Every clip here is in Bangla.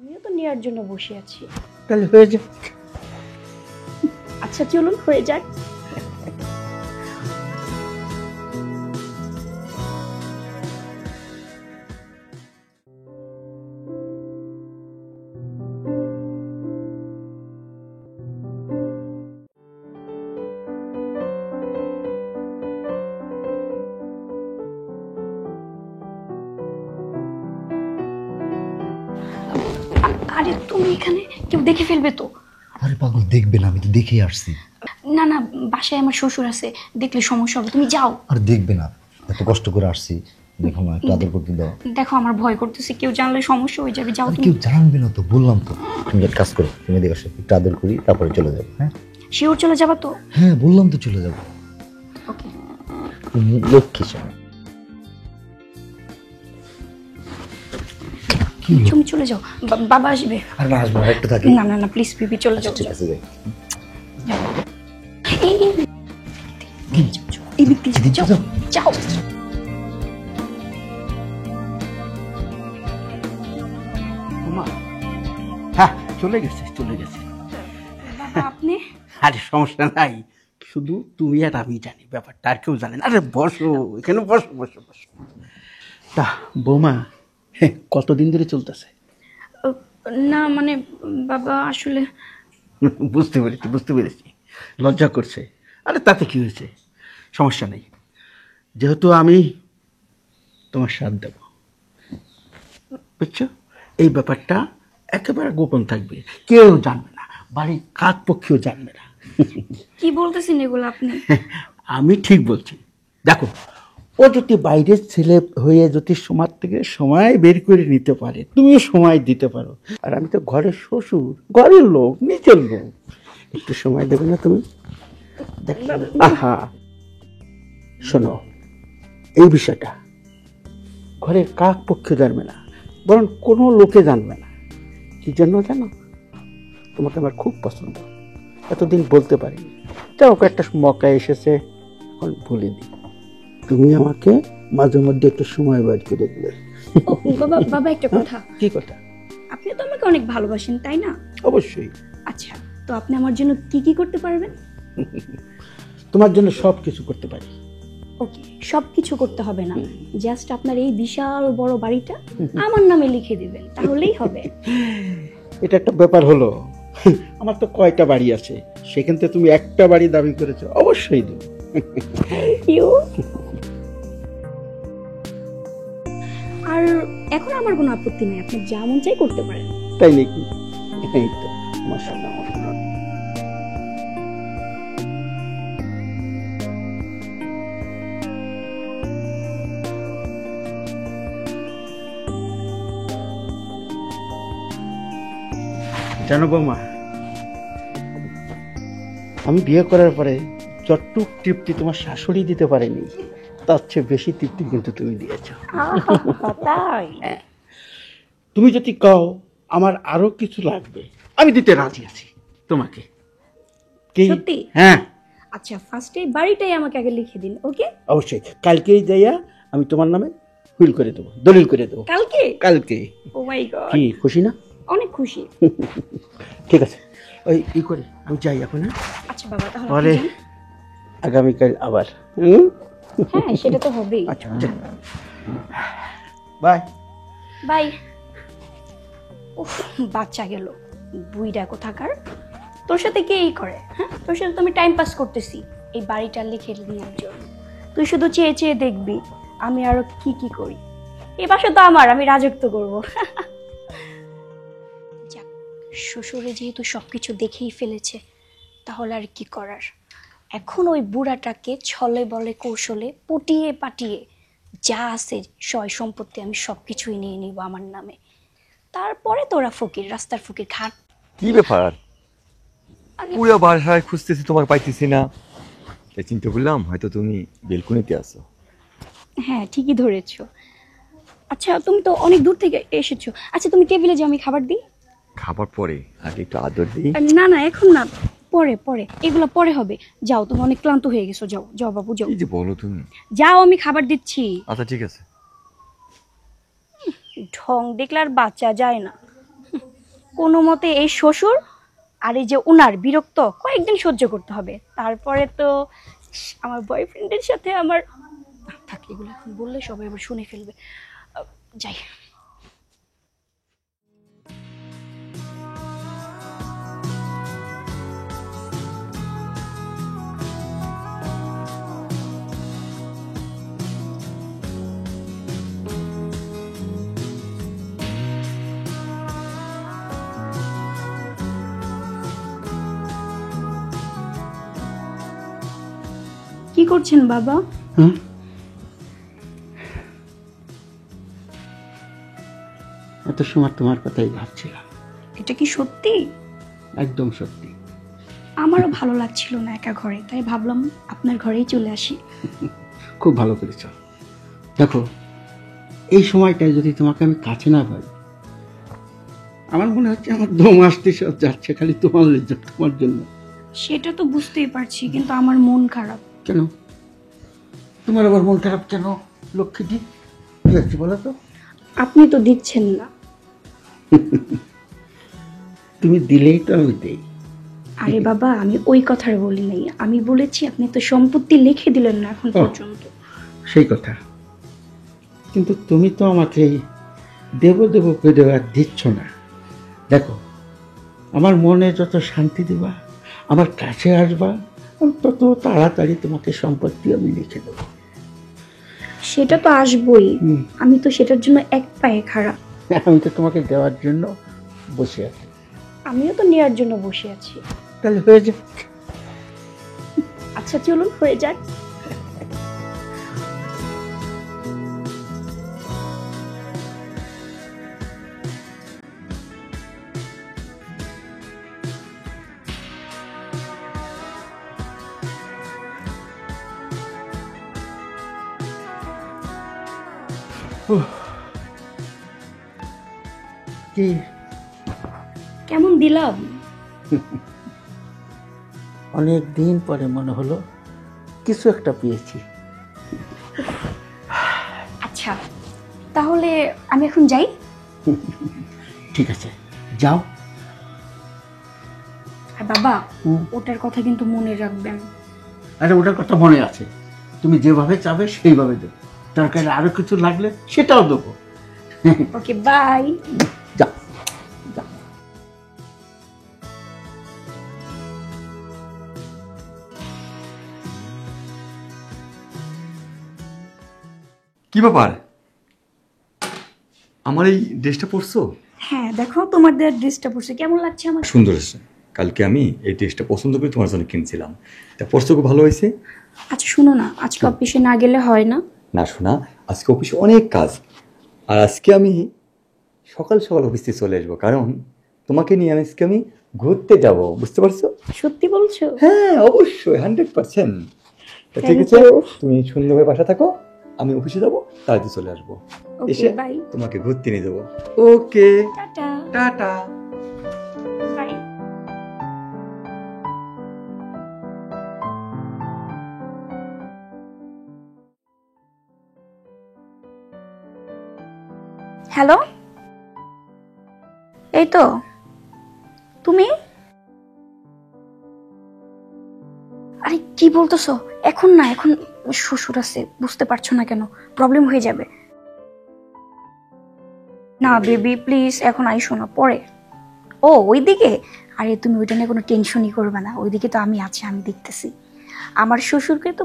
আমিও তো নেওয়ার জন্য বসে আছি। তাহলে হয়ে যাক। আচ্ছা চলুন হয়ে যাক। আরে তুমি এখানে, কেউ দেখে ফেলবে তো। আরে পাগল, দেখবে না, আমি তো দেখেই আসছি। না না, বাসায় আমার শ্বশুর আছে, দেখলে সমস্যা হবে, তুমি যাও। আর দেখবে না, এত কষ্ট করে আসছি, দেখো না, একটু আদর করতে দাও। দেখো আমার ভয় করতেছে, কেউ জানলে সমস্যা হয়ে যাবে, যাও তুমি। কেউ জানবে না তো, বললাম তো। তুমি এক কাজ করো, তুমি দেখো একটু আদর করি, তারপরে চলে যাবো। হ্যাঁ শিওর চলে যাবা তো? হ্যাঁ বললাম তো চলে যাবো। ওকে। তুমি লক্ষ্মী শোনো। তুমি চলে যাও, বাবা আসবে। আর না আসবো, একটু থাকি। না না না প্লিজ বিবি চলে যাও। ঠিক আছে যাই। এই ব্যক্তি যাও যাও। হ্যাঁ চলে গেছে চলে গেছে। বাবা আপনি? আরে সমস্যা নাই, শুধু তুমি আর আমি জানি ব্যাপারটা, আর কেউ জানে না। আরে বসো এখানে, বসো বসো বসো। তা বৌমা, হ্যাঁ কতদিন ধরে চলতেছে? না মানে বাবা আসলে বুঝতে পেরেছি বুঝতে পেরেছি, লজ্জা করছে। আরে তাতে কি হয়েছে, সমস্যা নেই, যেহেতু আমি তোমার সাথ দেব, বুঝছো? এই ব্যাপারটা একেবারে গোপন থাকবে, কেউ জানবে না, বাড়ির কাক পক্ষেও জানবে না। কি বলতেছেন এগুলো আপনি? আমি ঠিক বলছি। দেখো, ও যদি বাইরের ছেলে হয়ে যদি সমাজ থেকে সময় বের করে নিতে পারে, তুমিও সময় দিতে পারো, আর আমি তো ঘরের শ্বশুর, ঘরের লোক, নিজের লোক, একটু সময় দেবে না তুমি? আহা শোনো, এই বিষয়টা ঘরের কাক পক্ষে জানবে না, বরং কোনো লোকে জানবে না। কি জন্য জানো? তোমাকে আমার খুব পছন্দ, এতদিন বলতে পারিনি, যাও একটা মৌকা এসেছে, এখন ভুলে দিই। তুমি আমাকে মাঝে মধ্যে একটু সময় বের করে দিলে। বাবা বাবা একটা কথা। কি কথা? আপনি তো আমাকে অনেক ভালোবাসেন তাই না? অবশ্যই। আচ্ছা, তো আপনি আমার জন্য কি কি করতে পারবেন? তোমার জন্য সব কিছু করতে পারি। ওকে, সব কিছু করতে হবে না, জাস্ট আপনার এই বিশাল বড় বাড়িটা আমার নামে লিখে দিবেন, তাহলেই হবে। এটা একটা ব্যাপার হলো, আমার তো কয়টা বাড়ি আছে, সেখান থেকে তুমি একটা বাড়ি দাবি করেছো, অবশ্যই দেবো। আর এখন আমার কোনো আপত্তি নেই, আপনি যা মন চাই করতে পারেন। তাই নাকি? এই তো আমার সামনে আমার জানো বৌমা, আমি বিয়ে করার পরে যতটুক তৃপ্তি তোমার শাশুড়ি দিতে পারেনি, তার চেয়ে বেশি তৃপ্তি কিন্তু তুমি দিয়েছো। তাই? তুমি যদি কও আমার আরো কিছু লাগবে, আমি দিতে রাজি আছি তোমাকে। কি? সত্যি? হ্যাঁ। আচ্ছা ফার্স্টে বাড়িটাই আমাকে আগে লিখে দিন। ওকে, অবশ্যই, কালকেই যাইয়া আমি তোমার নামে হুইল করে দেবো, দলিল করে দেবো। কালকে? কালকে। ও মাই গড, কি খুশি না? অনেক খুশি। ঠিক আছে, ওই ই করে আমি যাই এখন। আচ্ছা বাবা, তাহলে পরে আপনি যান। আগামীকাল আবার। হ্যাঁ সেটা তো হবেই। আচ্ছা বাই বাই। উফ, বাচ্চা গেল, বুইড়া কোথাকার। তোর সাথে কে এই করে? হ্যাঁ, তোর সাথে তো আমি টাইম পাস করতেছি এই বাড়িটা লিখে নেওয়ার জন্য। তুই শুধু চেয়ে চেয়ে দেখবি আমি আরো কি কি করি। এই বাসা তো আমার, আমি রাজত্ব করব। যাক, শ্বশুরে যেহেতু সবকিছু দেখেই ফেলেছে, তাহলে আর কি করার। এখন ওই বুড়াটাকে ছলে বলে কৌশলে পটিয়ে পাটিয়ে যা আছে সয় সম্পত্তি আমি সবকিছুই নিয়ে নিব আমার নামে। তারপরে তোরা ফকির, রাস্তার ফকির খাট। কি ব্যাপার? পুরো বাসায় খুঁজতেছি, তোমার পাইতেছি না, তাই চিন্তা করলাম হয়তো তুমি বেলকুনিতে আছো। হ্যাঁ ঠিকই ধরেছো। আচ্ছা তুমি তো অনেক দূর থেকে এসেছো, আচ্ছা তুমি টেবিলে যাও, আমি খাবার দিই। খাবার পরে আগে একটু আদর দিই। না না এখন না, পরে পরে, এগুলো পরে হবে। যাও, তুমি অনেক ক্লান্ত হয়ে গেছো, যাও যাও বাবু যাও। কি যে বলো তুমি। যাও, আমি খাবার দিচ্ছি। আচ্ছা ঠিক আছে। ঢং দেখলে আর বাচ্চা যায় না। কোনো মতে এই শ্বশুর আর এই যে উনার বিরক্ত কয়েকদিন সহ্য করতে হবে, তারপরে তো আমার বয়ফ্রেন্ডের সাথে আমার থাক, এগুলো এখন বললে সবাই আবার শুনে ফেলবে। যাই। কি করছেন বাবা? হ্যাঁ, এত সময় তোমার কথাই ভাবছিলাম। এটা কি সত্যি? একদম সত্যি। আমারও ভালো লাগছিল না একা ঘরে, তাই ভাবলাম আপনার ঘরেই চলে আসি। খুব ভালো করেছ। দেখো, এই সময়টায় যদি তোমাকে আমি কাছে না পাই, আমার মনে হচ্ছে আমার দম আসতে সব যাচ্ছে খালি তোমার তোমার জন্য। সেটা তো বুঝতেই পারছি, কিন্তু আমার মন খারাপ। কেন তোমার আবার মন খারাপ কেন লক্ষ্মীটি? কি হচ্ছে বলো তো? আপনি তো দিচ্ছেন না। তুমি দিলেই তো আমি দেই। আরে বাবা, আমি ওই কথার বলি নাই, আমি বলেছি আপনি তো সম্পত্তি লিখে দিলেন না এখন পর্যন্ত। সেই কথা, কিন্তু তুমি তো আমাকে দেব দেব করে আর দিচ্ছ না। দেখো, আমার মনে যত শান্তি দেবা, আমার কাছে আসবা, আমি তত তাড়াতাড়ি তোমাকে সম্পত্তি আমি লিখে দেবো। সেটা তো আসবই, আমি তো সেটার জন্য এক পায়ে খাড়া। আমি তো তোমাকে দেওয়ার জন্য বসে আছি। আমিও তো নেওয়ার জন্য বসে আছি। তাহলে হয়ে যাক। আচ্ছা চলুন, হয়ে যাক। কি কেমন দিলাম? অনেক দিন পরে মনে হলো কিছু একটা পেয়েছি। আচ্ছা, তাহলে আমি এখন যাই। ঠিক আছে, যাও। আর বাবা, ওটার কথা কিন্তু মনে রাখবেন। আরে ওটার কথা মনে আছে, তুমি যেভাবে চাবে সেইভাবে দেবো। দরকার আরো কিছু লাগলে সেটাও দেবো। ওকে, বাই। যাও যাও। কি ব্যাপার, আমার এই ড্রেসটা পরছো? হ্যাঁ দেখো, তোমার দেওয়ার ড্রেসটা পরছে, কেমন লাগছে আমার? সুন্দর হয়েছে। কালকে আমি এই ড্রেসটা পছন্দ করে তোমার জন্য কিনছিলাম, তা পরছো খুব ভালো হয়েছে। আচ্ছা শুনো না, আজকে অফিসে না গেলে হয় না? না শোনা, আজকে অফিসে অনেক কাজ, আর আজকে আমি সকাল সকাল অফিস থেকে চলে আসবো, কারণ তোমাকে নিয়ে আজকে আমি ঘুরতে যাব, বুঝতে পারছো? সত্যি বলছো? হ্যাঁ অবশ্যই, 100%। ঠিক Thank আছে, you. তুমি সুন্দরভাবে বাসা থাকো, আমি অফিসে যাবো, তাড়াতাড়ি চলে আসবো, ওকে, এসে বাই। তোমাকে ঘুরতে নিয়ে যাবো। ওকে, টাটা। টাটা। বাই। হ্যালো, এই তো তুমি? আরে কি বলতেছো? এখন না, এখন শ্বশুর আছে, বুঝতে পারছো না কেন? প্রবলেম হয়ে যাবে। না বেবি প্লিজ, এখন আইসো না, পরে। ও ওইদিকে? আরে তুমি ওইটা নিয়ে কোনো টেনশনই করবে না, ওইদিকে তো আমি আছি, আমি দেখতেছি। আমার শ্বশুরকে তো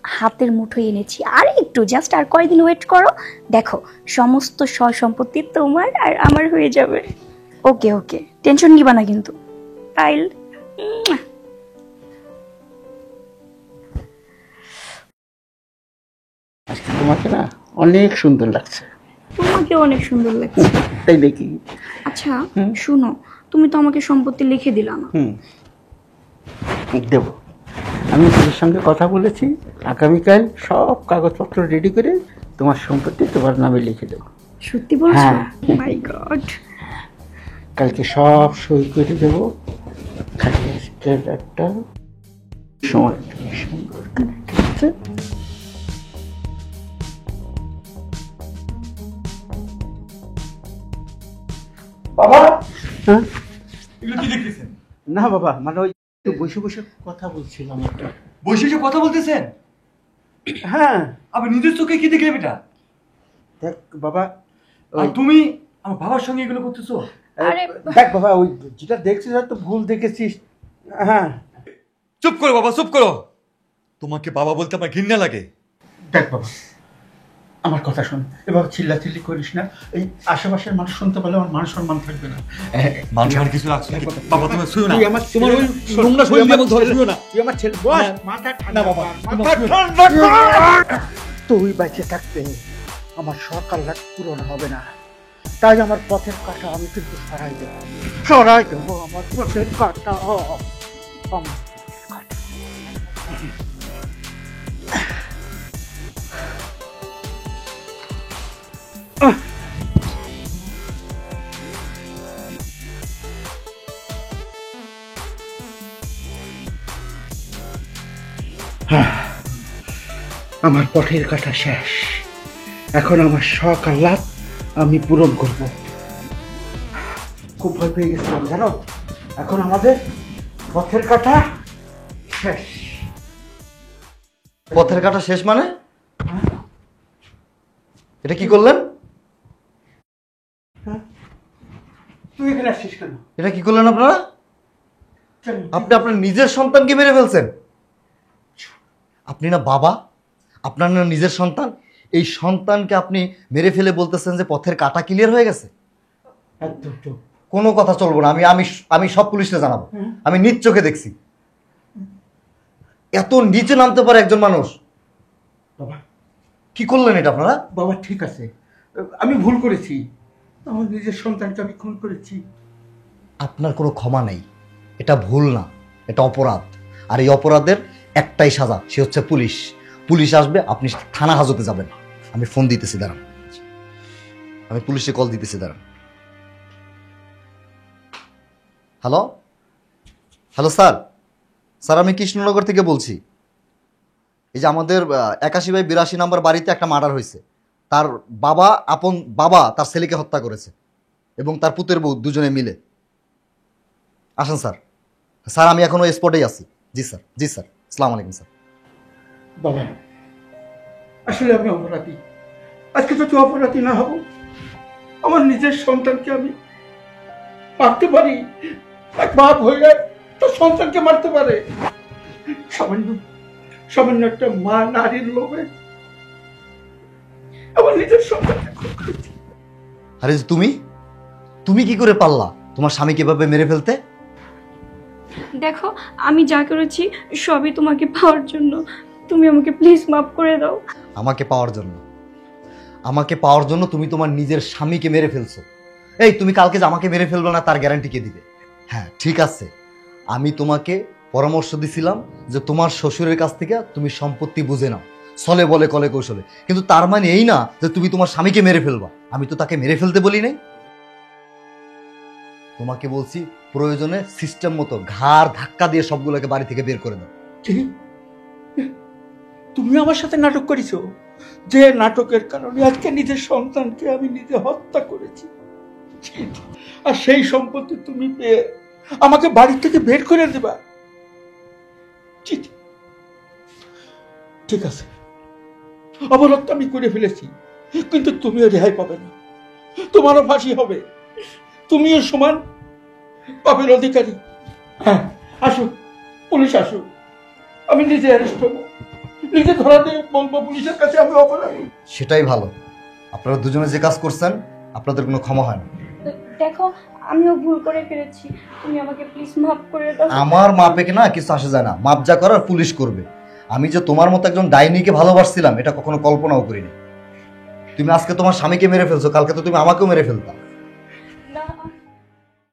হাতের মুঠোয় এনেছি, আর একটু জাস্ট আর কয়দিন ওয়েট করো, দেখো সমস্ত সয় সম্পত্তি তোমার আর আমার হয়ে যাবে। ওকে ওকে, টেনশন নিবা না কিন্তু। পাইল। আজকে তোমাকে না অনেক সুন্দর লাগছে। তোমাকে অনেক সুন্দর লাগছে। তাই দেখি। আচ্ছা শুনো, তুমি তো আমাকে সম্পত্তি লিখে দিলা না। দেব, আমি তোর সঙ্গে কথা বলেছি, আগামীকাল সব কাগজপত্র রেডি করে তোমার সম্পত্তি তোমার নামে লিখে দেবো। সত্যি বলছো? হ্যাঁ। মাই গড। কালকে সব সই করে দেবো, খালি আজকের একটা সময় তুমি সুন্দর করে, ঠিক আছে? বাবা, হ্যাঁ না বাবা, মানে ওই একটু বসে বসে কথা বলছিলাম একটা। বসে বসে কথা বলতেছেন? হ্যাঁ আপনি নিজের চোখে কি দেখলেন এটা? দেখ বাবা, আর তুমি আমার বাবার সঙ্গে এগুলো করতেছো? আরে দেখ বাবা, ওই যেটা দেখছিস হয়তো ভুল দেখেছিস। হ্যাঁ চুপ করো বাবা, চুপ করো। তোমাকে বাবা বলতে আমার ঘৃণা লাগে। দেখ বাবা, আমার কথা শোন, এবার চিল্লাচিল্লি করিস না। এই আশেপাশের মানুষ শুনতে পেলে আমার মান সম্মান থাকবে না। মানুষ আর কিছু রাখছো নাকি? বাবা তুমি শুনো না, তুই আমার তোমার ওই শোন, নোংরা তুই শরীর দিয়ে আমার আমাকে ধরে ছেলে- শুনো না। তুই আমার ছেলে, বস, না, মাথা না ঠান্ডা বাবা, কর, তুমি মাথা শুনো। ঠান্ডা কর। তুই বেঁচে থাকতে আমার সকাল রাত পূরণ হবে না, তাই আমার পথের কাটা আমি কিন্তু সরাই দেবো আমার পথের কাটা। আমার পথের কাঁটা। আমার পথের কাটা শেষ, এখন আমার শখ আর লাভ আমি পূরণ করব। খুব ভয় পেয়ে গেছিলাম জানো, এখন আমাদের পথের কাটা শেষ। পথের কাটা শেষ মানে? এটা কি করলেন? তুই এখানে আসছিস কেন? এটা কি করলেন আপনারা? আপনি আপনার নিজের সন্তানকে মেরে ফেলছেন। আপনি না বাবা, আপনার না নিজের সন্তান, এই সন্তানকে আপনি মেরে ফেলে বলতেছেন যে পথের কাটা ক্লিয়ার হয়ে গেছে। একদম চুপ। কোনো কথা চলবো না, আমি আমি আমি সব পুলিশে জানাবো। আমি নিজ চোখে দেখছি। এত নিচে নামতে পারে একজন মানুষ? বাবা, কি করলেন এটা আপনারা? বাবা ঠিক আছে, আমি ভুল করেছি, আমার নিজের সন্তানকে আমি খুন করেছি। আপনার কোনো ক্ষমা নেই, এটা ভুল না, এটা অপরাধ। আর এই অপরাধের একটাই সাজা, সে হচ্ছে পুলিশ। পুলিশ আসবে, আপনি থানা হাজতে যাবেন। আমি ফোন দিতেছি, দাঁড়ান, আমি পুলিশে কল দিতেছি, দাঁড়ান। হ্যালো, হ্যালো স্যার, স্যার আমি কৃষ্ণনগর থেকে বলছি। এই যে আমাদের 81/82 নম্বর বাড়িতে একটা মার্ডার হয়েছে। তার বাবা, আপন বাবা তার ছেলেকে হত্যা করেছে এবং তার পুতের বউ দুজনে মিলে। আসেন স্যার। স্যার আমি এখনো স্পটেই আছি। জি স্যার, জি স্যার, আসসালামু আলাইকুম স্যার। বাবা, আসলে আমি অপরাধী। আজকে যদি অপরাধী না হব, আমার নিজের সন্তানকে আমি মারতে পারি? এক বাপ হয়ে তার সন্তানকে মারতে পারে? সামান্য সামান্য একটা মা নারীর লোভে আমার নিজের সন্তানকে খুন করেছি। আরে যে তুমি তুমি কি করে পারলা তোমার স্বামীকে এভাবে মেরে ফেলতে? দেখো, আমি যা করেছি সবই তোমাকে পাওয়ার জন্য। তুমি আমাকে প্লিজ মাফ করে দাও। আমাকে পাওয়ার জন্য? আমাকে পাওয়ার জন্য তুমি তোমার নিজের স্বামীকে মেরে ফেলছো? এই তুমি কালকে যে আমাকে মেরে ফেলবে না তার গ্যারান্টি কে দিবে? হ্যাঁ ঠিক আছে, আমি তোমাকে পরামর্শ দিছিলাম যে তোমার শ্বশুরের কাছ থেকে তুমি সম্পত্তি বুঝে নাও, ছলে বলে কলে কৌশলে, কিন্তু তার মানে এই না যে তুমি তোমার স্বামীকে মেরে ফেলবা। আমি তো তাকে মেরে ফেলতে বলি নাই, তোমাকে বলছি প্রয়োজনে সিস্টেম মতো ঘাড় ধাক্কা দিয়ে সবগুলোকে বাড়ি থেকে বের করে দাও। কি? তুমি আমার সাথে নাটক করেছো, যে নাটকের কারণে আজকে নিজের সন্তানকে আমি নিজে হত্যা করেছি। ছি, আর সেই সম্পত্তি তুমি পেয়ে আমাকে বাড়ি থেকে বের করে দেবা? ছি, ছি। ঠিক আছে, অপরাধ তো আমি করে ফেলেছি, কিন্তু তুমিও রেহাই পাবে না, তোমারও ফাঁসি হবে, তুমিও সমান পাপের অধিকারী। হ্যাঁ, আসুক পুলিশ আসুক, আমি নিজে অ্যারেস্ট হবো, নিজে ধরা দিয়ে বলবো পুলিশের কাছে আমি অপরাধী। সেটাই ভালো। আপনারা দুজনে যে কাজ করছেন আপনাদের কোনো ক্ষমা হয় না। দেখো, আমিও ভুল করে ফেলেছি, তুমি আমাকে প্লিজ মাফ করে দাও। আমার মাপে না কিছু আসে যায় না, মাপ যা করার পুলিশ করবে। আমি যে তোমার মতো একজন ডাইনিকে ভালোবাসছিলাম এটা কখনো কল্পনাও করিনি। তুমি আজকে তোমার স্বামীকে মেরে ফেলছো, কালকে তো তুমি আমাকেও মেরে ফেলতা।